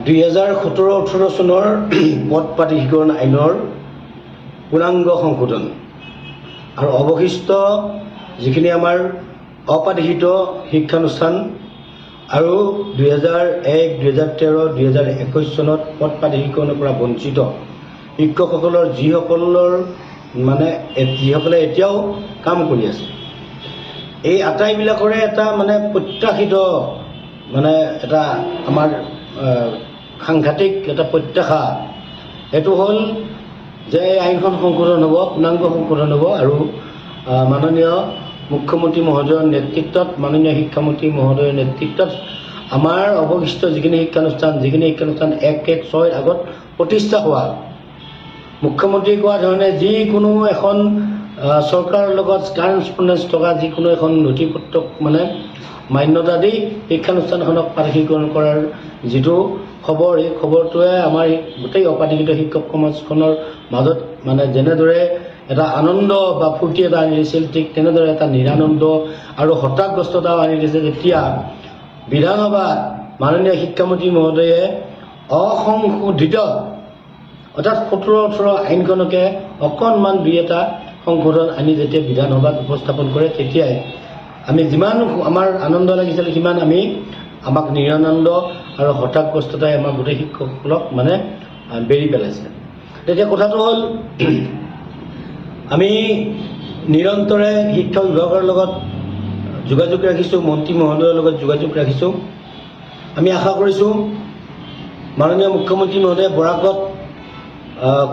2017-18 চনৰ পদ প্ৰাধিকৰণ আইনৰ পূৰ্ণাংগ সংশোধন আৰু অৱশিষ্ট যিখিনি আমাৰ অপাধিকৃত শিক্ষানুষ্ঠান আৰু 2001, 2013, 2021 চনত পদ প্ৰাধিকৰণৰ পৰা বঞ্চিত শিক্ষকসকলৰ যিসকলে এতিয়াও কাম কৰি আছে, এই আটাইবিলাকৰে এটা প্ৰত্যাশিত এটা আমাৰ সাংঘাতিক এটা প্ৰত্যাশা এইটো হ'ল যে এই আইনখন সংশোধন হ'ব, পূৰ্ণাংগ সংশোধন হ'ব আৰু মাননীয় মুখ্যমন্ত্ৰী মহোদয়ৰ নেতৃত্বত, মাননীয় শিক্ষামন্ত্ৰী মহোদয়ৰ নেতৃত্বত আমাৰ অৱশিষ্ট যিখিনি শিক্ষানুষ্ঠান 1-1-6 আগত প্ৰতিষ্ঠা হোৱা, মুখ্যমন্ত্ৰী কোৱা ধৰণে যিকোনো এখন চৰকাৰৰ লগত কাৰেছপণ্ডেঞ্চ থকা যিকোনো এখন নথিপত্ৰক মান্যতা দি শিক্ষানুষ্ঠানখনক প্ৰাধিকৰণ কৰাৰ যিটো খবৰ, এই খবৰটোৱে আমাৰ গোটেই অপাধিকৃত শিক্ষক সমাজখনৰ মাজত যেনেদৰে এটা আনন্দ বা ফূৰ্তি এটা আনি দিছিল, ঠিক তেনেদৰে এটা নিৰানন্দ আৰু হতাশগ্ৰস্ততাও আনি দিছে যেতিয়া বিধানসভাত মাননীয় শিক্ষামন্ত্ৰী মহোদয়ে অসংশোধিত অৰ্থাৎ 17-18 আইনখনকে অকণমান দুই এটা সংশোধন আনি যেতিয়া বিধানসভাত উপস্থাপন কৰে, তেতিয়াই আমি যিমান আমাৰ আনন্দ লাগিছিল সিমান আমাক নিৰানন্দ আৰু হতাশগ্ৰস্ততাই আমাৰ গোটেই শিক্ষকসকলক বেৰি পেলাইছে। তেতিয়া কথাটো হ'ল আমি নিৰন্তৰে শিক্ষা বিভাগৰ লগত যোগাযোগ ৰাখিছোঁ, মন্ত্ৰী মহোদয়ৰ লগত যোগাযোগ ৰাখিছোঁ। আমি আশা কৰিছোঁ মাননীয় মুখ্যমন্ত্ৰী মহোদয়ে বৰাকত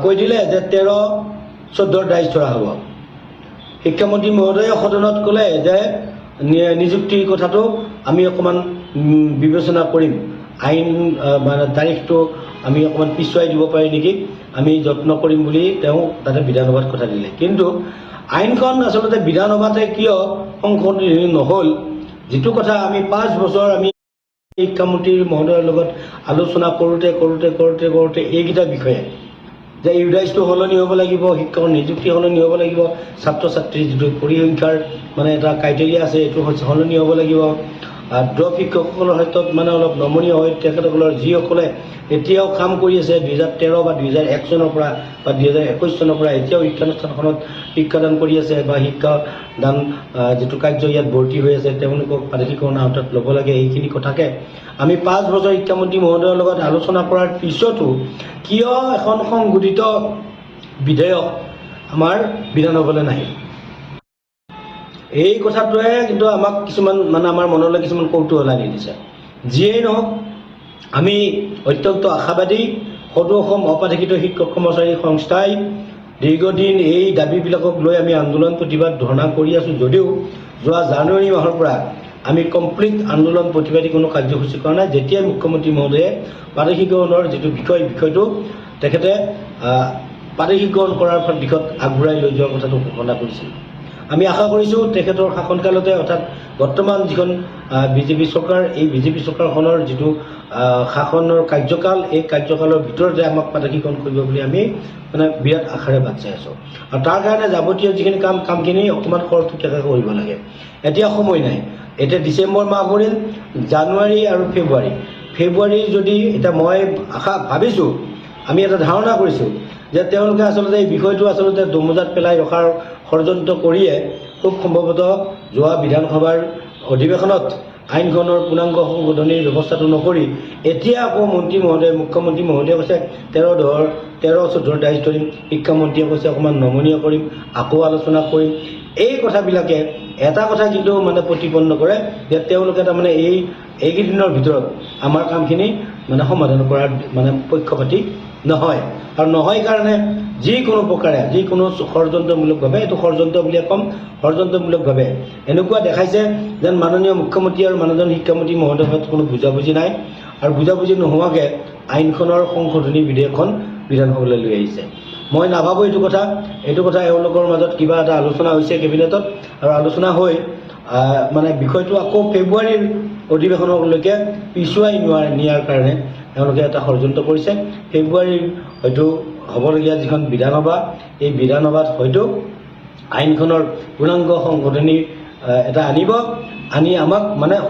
কৈ দিলে যে 13-14 ডাইজ ধৰা হ'ব। শিক্ষামন্ত্ৰী মহোদয়ে সদনত ক'লে যে নিযুক্তিৰ কথাটো আমি অকণমান বিবেচনা কৰিম, আইন তাৰিখটো আমি অকণমান পিছুৱাই দিব পাৰি নেকি, আমি যত্ন কৰিম বুলি তেওঁ তাতে বিধানসভাত কথা দিলে। কিন্তু আইনখন আচলতে বিধানসভাতে কিয় সংশোধন নহ'ল, যিটো কথা আমি 5 বছৰ আমি শিক্ষামন্ত্ৰী মহোদয়ৰ লগত আলোচনা কৰোঁতে এইকেইটা বিষয়ে যে ইউডাইজটো সলনি হ'ব লাগিব, শিক্ষকৰ নিযুক্তি সলনি হ'ব লাগিব, ছাত্ৰ ছাত্ৰীৰ যিটো পৰিসংখ্যাৰ এটা ক্ৰাইটেৰিয়া আছে এইটো সলনি হ'ব লাগিব, ড্ৰপ শিক্ষকসকলৰ ক্ষেত্ৰত অলপ নমনীয় হৈ তেখেতসকলৰ যিসকলে এতিয়াও কাম কৰি আছে 2013 বা 2001 চনৰ পৰা বা 2021 চনৰ পৰা এতিয়াও শিক্ষানুষ্ঠানখনত শিক্ষাদান কৰি আছে বা শিক্ষাদান যিটো কাৰ্য ইয়াত ভৰ্তি হৈ আছে, তেওঁলোকক প্ৰাধিকৰণৰ আওতাত ল'ব লাগে। এইখিনি কথাকে আমি 5 বছৰ শিক্ষামন্ত্ৰী মহোদয়ৰ লগত আলোচনা কৰাৰ পিছতো কিয় এখন সংশোধিত বিধেয়ক আমাৰ বিধানসভালৈ নাহিল, এই কথাটোৱে কিন্তু আমাক কিছুমান আমাৰ মনলৈ কিছুমান কৌতূহল আনি দিছে। যিয়েই নহওক আমি অত্যন্ত আশাবাদী। সদৌ অসম অপাধিকৃত শিক্ষক কৰ্মচাৰী সংস্থাই দীৰ্ঘদিন এই দাবীবিলাকক লৈ আমি আন্দোলন প্ৰতিবাদ ধৰ্ণা কৰি আছোঁ যদিও যোৱা জানুৱাৰী মাহৰ পৰা আমি কমপ্লিট আন্দোলন প্ৰতিবাদী কোনো কাৰ্যসূচী কৰা নাই। যেতিয়াই মুখ্যমন্ত্ৰী মহোদয়ে প্ৰাদেশিকৰণৰ যিটো বিষয়টো তেখেতে প্ৰাদেশিকৰণ কৰাৰ দিশত আগবঢ়াই লৈ যোৱাৰ কথাটো ঘোষণা কৰিছিল। আমি আশা কৰিছোঁ তেখেতৰ শাসনকালতে, অৰ্থাৎ বৰ্তমান যিখন বিজেপি চৰকাৰ, এই বিজেপি চৰকাৰখনৰ যিটো শাসনৰ কাৰ্যকাল, এই কাৰ্যকালৰ ভিতৰতে আমাক প্ৰাদেশিকৰণ কৰিব বুলি আমি বিৰাট আশাৰে বাট চাই আছোঁ। আৰু তাৰ কাৰণে যাৱতীয় যিখিনি কামখিনি অকণমান খৰতকীয়াকৈ কৰিব লাগে। এতিয়া সময় নাই, এতিয়া ডিচেম্বৰ মাহ পৰিল, জানুৱাৰী আৰু ফেব্ৰুৱাৰী যদি এতিয়া মই ভাবিছোঁ, আমি এটা ধাৰণা কৰিছোঁ যে তেওঁলোকে আচলতে এই বিষয়টো দমোজাত পেলাই ৰখাৰ ষড়যন্ত্ৰ কৰিয়ে খুব সম্ভৱতঃ যোৱা বিধানসভাৰ অধিৱেশনত আইনখনৰ পূৰ্ণাংগ সংশোধনীৰ ব্যৱস্থাটো নকৰি এতিয়া আকৌ মুখ্যমন্ত্ৰী মহোদয়ে কৈছে 13-14 ডাইজ ধৰিম, শিক্ষামন্ত্ৰীয়ে কৈছে অকণমান নমনীয় কৰিম, আকৌ আলোচনা কৰিম। এই কথাবিলাকে এটা কথা কিন্তু প্ৰতিপন্ন কৰে যে তেওঁলোকে এইকেইদিনৰ ভিতৰত আমাৰ কামখিনি সমাধান কৰাৰ পক্ষপাতি নহয়। আৰু নহয় কাৰণে যিকোনো প্ৰকাৰে যিকোনো ষড়যন্ত্ৰমূলকভাৱে, এইটো ষড়যন্ত্ৰ বুলিয়ে ক'ম, ষড়যন্ত্ৰমূলকভাৱে এনেকুৱা দেখাইছে যেন মাননীয় মুখ্যমন্ত্ৰী আৰু মাননীয় শিক্ষামন্ত্ৰী মহোদয়ৰ মাজত কোনো বুজাবুজি নাই আৰু বুজাবুজি নোহোৱাকৈ আইনখনৰ সংশোধনী বিধেয়কখন বিধানসভালৈ লৈ আহিছে। মই নাভাবোঁ এইটো কথা এওঁলোকৰ মাজত কিবা এটা আলোচনা হৈছে কেবিনেটত, আৰু আলোচনা হৈ বিষয়টো আকৌ ফেব্ৰুৱাৰীৰ অধিৱেশনলৈকে পিছুৱাই নিয়াৰ কাৰণে তেওঁলোকে এটা ষড়যন্ত্ৰ কৰিছে। ফেব্ৰুৱাৰীৰ হয়তো হ'বলগীয়া যিখন বিধানসভা, এই বিধানসভাত হয়তো আইনখনৰ পূৰ্ণাংগ সংশোধনী এটা আনিব, আনি আমাক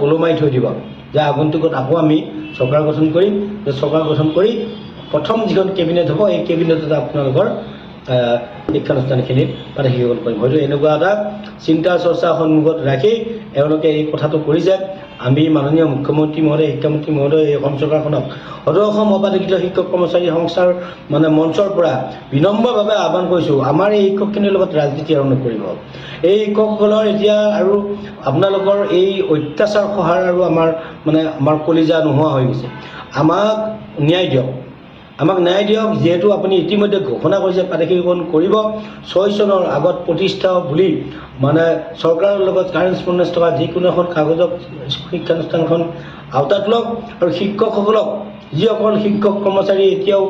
ওলমাই থৈ দিব। যে আগন্তুকত আকৌ আমি চৰকাৰ গঠন কৰিম, চৰকাৰ গঠন কৰি প্ৰথম যিখন কেবিনেট হ'ব এই কেবিনেটত আপোনালোকৰ শিক্ষানুষ্ঠানখিনিত শিক্ষকসকল কৰিম। হয়তো এনেকুৱা এটা চিন্তা চৰ্চা সন্মুখত ৰাখি এওঁলোকে এই কথাটো কৰিছে। আমি মাননীয় মুখ্যমন্ত্ৰী মহোদয়, শিক্ষামন্ত্ৰী মহোদয় এই অসম চৰকাৰখনক সদৌ অসম অবাধিকৃত শিক্ষক কৰ্মচাৰী সংস্থাৰ মঞ্চৰ পৰা বিনম্ৰভাৱে আহ্বান কৰিছোঁ, আমাৰ এই শিক্ষকখিনিৰ লগত ৰাজনীতি আৰু নকৰিব। এই শিক্ষকসকলৰ এতিয়া আৰু আপোনালোকৰ এই অত্যাচাৰ সহাৰ আৰু আমাৰ কলিজা নোহোৱা হৈ গৈছে। আমাক ন্যায় দিয়ক, আমাক ন্যায় দিয়ক। যিহেতু আপুনি ইতিমধ্যে ঘোষণা কৰিছে প্ৰাদেশিকীকৰণ কৰিব, 6 চনৰ আগত প্ৰতিষ্ঠা বুলি চৰকাৰৰ লগত কাৰেঞ্চপণ্ডেঞ্চ থকা যিকোনো এখন কাগজক শিক্ষানুষ্ঠানখন আওতাত লওক আৰু শিক্ষকসকলক, যিসকল শিক্ষক কৰ্মচাৰী এতিয়াও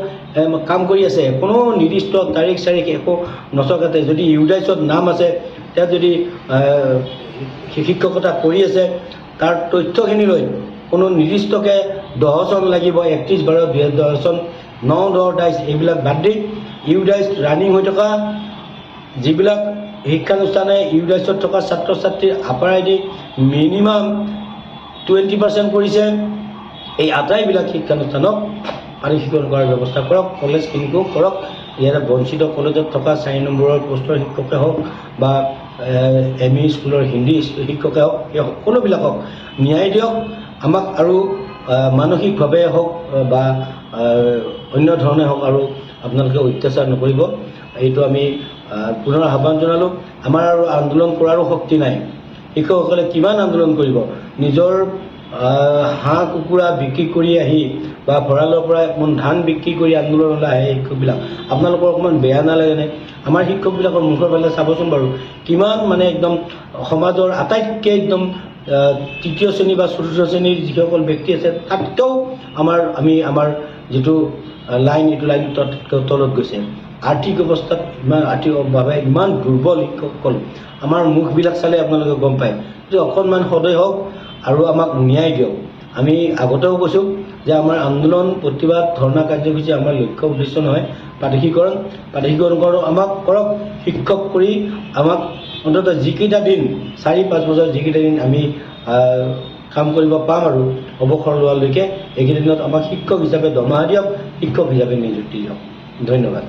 কাম কৰি আছে, কোনো নিৰ্দিষ্ট তাৰিখ একো নচকাতে যদি ইউডাইচত নাম আছে, তেওঁ যদি শিক্ষকতা কৰি আছে, তাৰ তথ্যখিনি লৈ কোনো নিৰ্দিষ্টকৈ 10 চন লাগিব, 31/12/2010 চন, 9-10-22 এইবিলাক বাদ দি ইউডাইচ ৰানিং হৈ থকা যিবিলাক শিক্ষানুষ্ঠানে ইউডাইচত থকা ছাত্ৰ ছাত্ৰীৰ আপাৰ আইডি মিনিমাম 20% কৰিছে, এই আটাইবিলাক শিক্ষানুষ্ঠানক পাৰিশীকৰণ কৰাৰ ব্যৱস্থা কৰক। কলেজখিনিকো কৰক। ইয়াৰে বঞ্চিত কলেজত থকা 4 নম্বৰৰ পোষ্টৰ শিক্ষকে হওক বা ME স্কুলৰ হিন্দী শিক্ষকে হওক, এই সকলোবিলাকক ন্যায় দিয়ক আমাক, আৰু মানসিকভাৱে হওক বা অন্য ধৰণে হওক আৰু আপোনালোকে অত্যাচাৰ নকৰিব। এইটো আমি পুনৰ আহ্বান জনালোঁ। আমাৰ আৰু আন্দোলন কৰাৰো শক্তি নাই। শিক্ষকসকলে কিমান আন্দোলন কৰিব? নিজৰ হাঁহ কুকুৰা বিক্ৰী কৰি আহি বা ভঁৰালৰ পৰা অকণমান ধান বিক্ৰী কৰি আন্দোলনলৈ আহে শিক্ষকবিলাক। আপোনালোকৰ অকণমান বেয়া নালাগেনে? আমাৰ শিক্ষকবিলাকৰ মুখৰ ফালে চাবচোন বাৰু, কিমান একদম সমাজৰ আটাইতকৈ একদম তৃতীয় শ্ৰেণী বা চতুৰ্থ শ্ৰেণীৰ যিসকল ব্যক্তি আছে, তাতকৈও আমাৰ যিটো লাইন, এইটো লাইন তলত গৈছে। আৰ্থিক অৱস্থাত আৰ্থিকভাৱে ইমান দুৰ্বল শিক্ষকসকল। আমাৰ মুখবিলাক চালে আপোনালোকে গম পায়। যে অকণমান সদয় হওক আৰু আমাক ন্যায় দিয়ক। আমি আগতেও কৈছোঁ যে আমাৰ আন্দোলন, প্ৰতিবাদ, ধৰ্ণা কাৰ্যসূচী আমাৰ লক্ষ্য উদ্দেশ্য নহয়, প্ৰাদেশিকৰণ আমাক কৰক। শিক্ষক কৰি আমাক অন্ততঃ যিকেইটা দিন 4-5 বছৰ যিকেইটা দিন আমি কাম কৰিব পাম আৰু অৱসৰ লোৱালৈকে, এইকেইদিনত আমাক শিক্ষক হিচাপে দৰমহা দিয়ক, শিক্ষক হিচাপে নিযুক্তি দিয়ক। ধন্যবাদ।